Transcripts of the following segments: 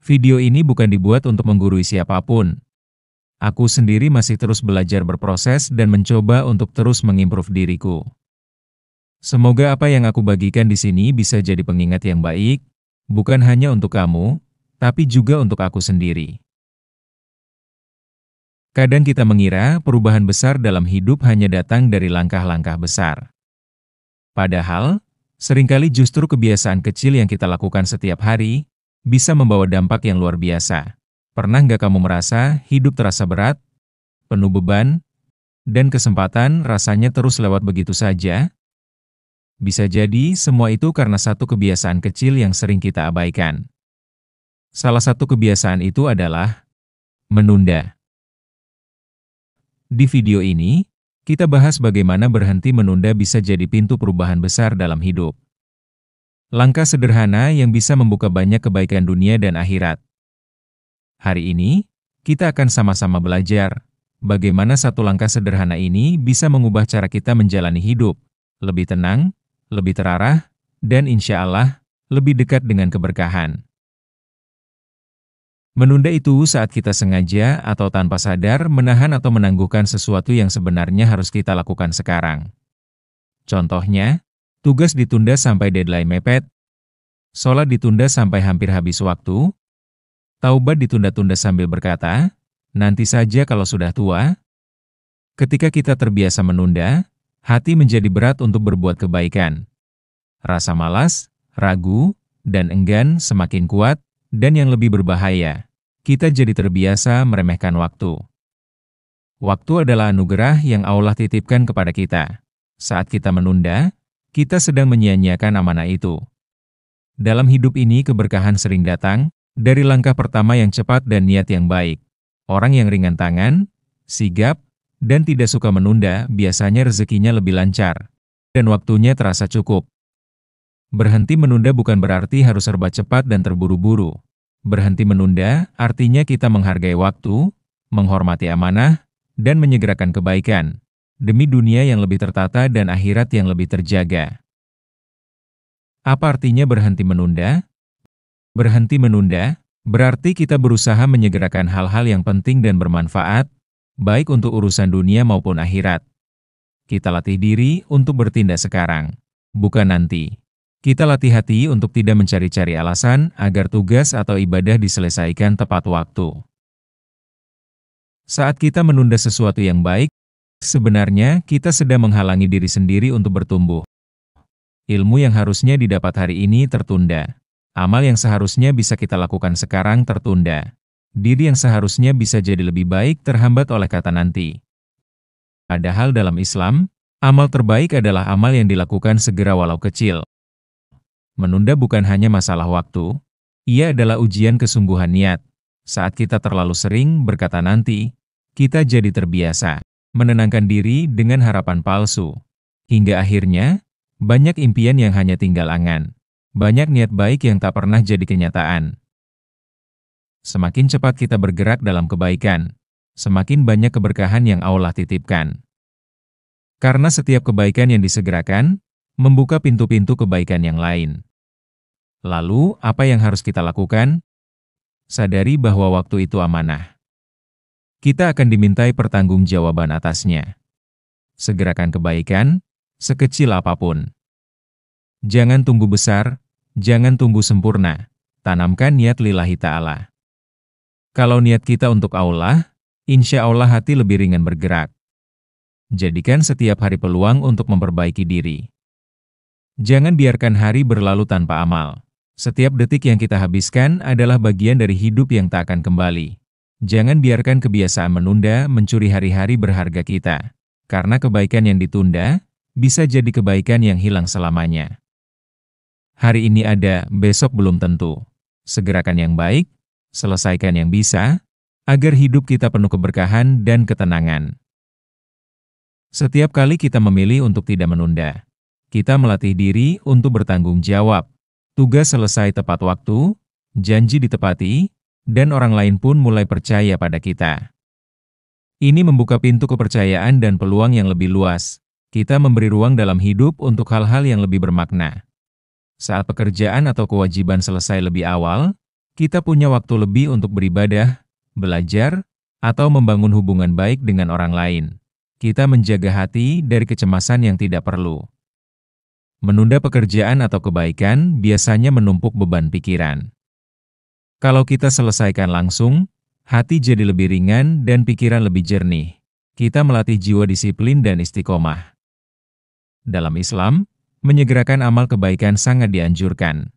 Video ini bukan dibuat untuk menggurui siapapun. Aku sendiri masih terus belajar berproses dan mencoba untuk terus mengimprove diriku. Semoga apa yang aku bagikan di sini bisa jadi pengingat yang baik, bukan hanya untuk kamu, tapi juga untuk aku sendiri. Kadang kita mengira perubahan besar dalam hidup hanya datang dari langkah-langkah besar. Padahal, seringkali justru kebiasaan kecil yang kita lakukan setiap hari bisa membawa dampak yang luar biasa. Pernah nggak kamu merasa hidup terasa berat, penuh beban, dan kesempatan rasanya terus lewat begitu saja? Bisa jadi semua itu karena satu kebiasaan kecil yang sering kita abaikan. Salah satu kebiasaan itu adalah menunda. Di video ini, kita bahas bagaimana berhenti menunda bisa jadi pintu perubahan besar dalam hidup. Langkah sederhana yang bisa membuka banyak kebaikan dunia dan akhirat. Hari ini, kita akan sama-sama belajar bagaimana satu langkah sederhana ini bisa mengubah cara kita menjalani hidup, lebih tenang, lebih terarah, dan insya Allah, lebih dekat dengan keberkahan. Menunda itu saat kita sengaja atau tanpa sadar menahan atau menangguhkan sesuatu yang sebenarnya harus kita lakukan sekarang. Contohnya, tugas ditunda sampai deadline mepet, sholat ditunda sampai hampir habis waktu, taubat ditunda-tunda sambil berkata, nanti saja kalau sudah tua. Ketika kita terbiasa menunda, hati menjadi berat untuk berbuat kebaikan. Rasa malas, ragu, dan enggan semakin kuat, dan yang lebih berbahaya, kita jadi terbiasa meremehkan waktu. Waktu adalah anugerah yang Allah titipkan kepada kita. Saat kita menunda, kita sedang menyia-nyiakan amanah itu. Dalam hidup ini keberkahan sering datang dari langkah pertama yang cepat dan niat yang baik. Orang yang ringan tangan, sigap, dan tidak suka menunda, biasanya rezekinya lebih lancar, dan waktunya terasa cukup. Berhenti menunda bukan berarti harus serba cepat dan terburu-buru. Berhenti menunda artinya kita menghargai waktu, menghormati amanah, dan menyegerakan kebaikan, demi dunia yang lebih tertata dan akhirat yang lebih terjaga. Apa artinya berhenti menunda? Berhenti menunda berarti kita berusaha menyegerakan hal-hal yang penting dan bermanfaat, baik untuk urusan dunia maupun akhirat. Kita latih diri untuk bertindak sekarang, bukan nanti. Kita latih hati untuk tidak mencari-cari alasan agar tugas atau ibadah diselesaikan tepat waktu. Saat kita menunda sesuatu yang baik, sebenarnya kita sedang menghalangi diri sendiri untuk bertumbuh. Ilmu yang harusnya didapat hari ini tertunda. Amal yang seharusnya bisa kita lakukan sekarang tertunda. Diri yang seharusnya bisa jadi lebih baik terhambat oleh kata nanti. Padahal dalam Islam, amal terbaik adalah amal yang dilakukan segera walau kecil. Menunda bukan hanya masalah waktu, ia adalah ujian kesungguhan niat. Saat kita terlalu sering berkata nanti, kita jadi terbiasa menenangkan diri dengan harapan palsu. Hingga akhirnya, banyak impian yang hanya tinggal angan. Banyak niat baik yang tak pernah jadi kenyataan. Semakin cepat kita bergerak dalam kebaikan, semakin banyak keberkahan yang Allah titipkan. Karena setiap kebaikan yang disegerakan, membuka pintu-pintu kebaikan yang lain. Lalu, apa yang harus kita lakukan? Sadari bahwa waktu itu amanah. Kita akan dimintai pertanggungjawaban atasnya. Segerakan kebaikan, sekecil apapun. Jangan tunggu besar, jangan tunggu sempurna. Tanamkan niat lillahi ta'ala. Kalau niat kita untuk Allah, insya Allah hati lebih ringan bergerak. Jadikan setiap hari peluang untuk memperbaiki diri. Jangan biarkan hari berlalu tanpa amal. Setiap detik yang kita habiskan adalah bagian dari hidup yang tak akan kembali. Jangan biarkan kebiasaan menunda mencuri hari-hari berharga kita. Karena kebaikan yang ditunda, bisa jadi kebaikan yang hilang selamanya. Hari ini ada, besok belum tentu. Segerakan yang baik, selesaikan yang bisa, agar hidup kita penuh keberkahan dan ketenangan. Setiap kali kita memilih untuk tidak menunda, kita melatih diri untuk bertanggung jawab. Tugas selesai tepat waktu, janji ditepati, dan orang lain pun mulai percaya pada kita. Ini membuka pintu kepercayaan dan peluang yang lebih luas. Kita memberi ruang dalam hidup untuk hal-hal yang lebih bermakna. Saat pekerjaan atau kewajiban selesai lebih awal, Kita punya waktu lebih untuk beribadah, belajar, atau membangun hubungan baik dengan orang lain. Kita menjaga hati dari kecemasan yang tidak perlu. Menunda pekerjaan atau kebaikan biasanya menumpuk beban pikiran. Kalau kita selesaikan langsung, hati jadi lebih ringan dan pikiran lebih jernih. Kita melatih jiwa disiplin dan istiqomah. Dalam Islam, menyegerakan amal kebaikan sangat dianjurkan.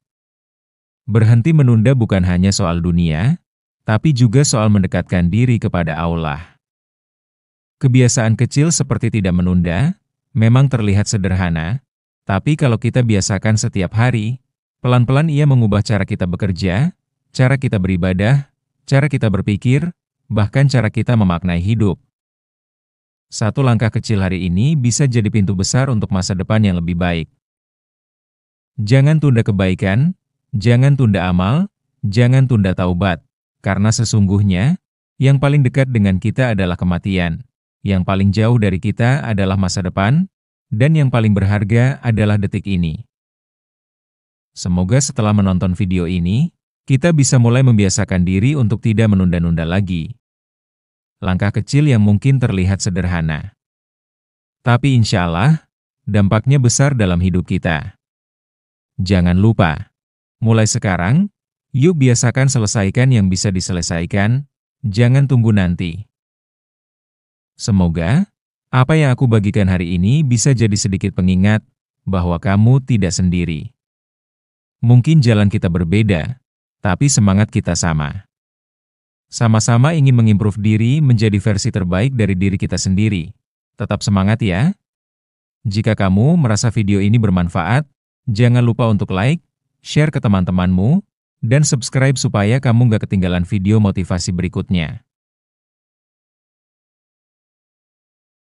Berhenti menunda bukan hanya soal dunia, tapi juga soal mendekatkan diri kepada Allah. Kebiasaan kecil seperti tidak menunda, memang terlihat sederhana, tapi kalau kita biasakan setiap hari, pelan-pelan ia mengubah cara kita bekerja, cara kita beribadah, cara kita berpikir, bahkan cara kita memaknai hidup. Satu langkah kecil hari ini bisa jadi pintu besar untuk masa depan yang lebih baik. Jangan tunda kebaikan, jangan tunda amal, jangan tunda taubat, karena sesungguhnya, yang paling dekat dengan kita adalah kematian, yang paling jauh dari kita adalah masa depan, dan yang paling berharga adalah detik ini. Semoga setelah menonton video ini, kita bisa mulai membiasakan diri untuk tidak menunda-nunda lagi. Langkah kecil yang mungkin terlihat sederhana. Tapi insya Allah, dampaknya besar dalam hidup kita. Jangan lupa, mulai sekarang, yuk biasakan selesaikan yang bisa diselesaikan, jangan tunggu nanti. Semoga, apa yang aku bagikan hari ini bisa jadi sedikit pengingat, bahwa kamu tidak sendiri. Mungkin jalan kita berbeda, tapi semangat kita sama. Sama-sama ingin mengimprove diri menjadi versi terbaik dari diri kita sendiri. Tetap semangat ya! Jika kamu merasa video ini bermanfaat, jangan lupa untuk like, share ke teman-temanmu, dan subscribe supaya kamu gak ketinggalan video motivasi berikutnya.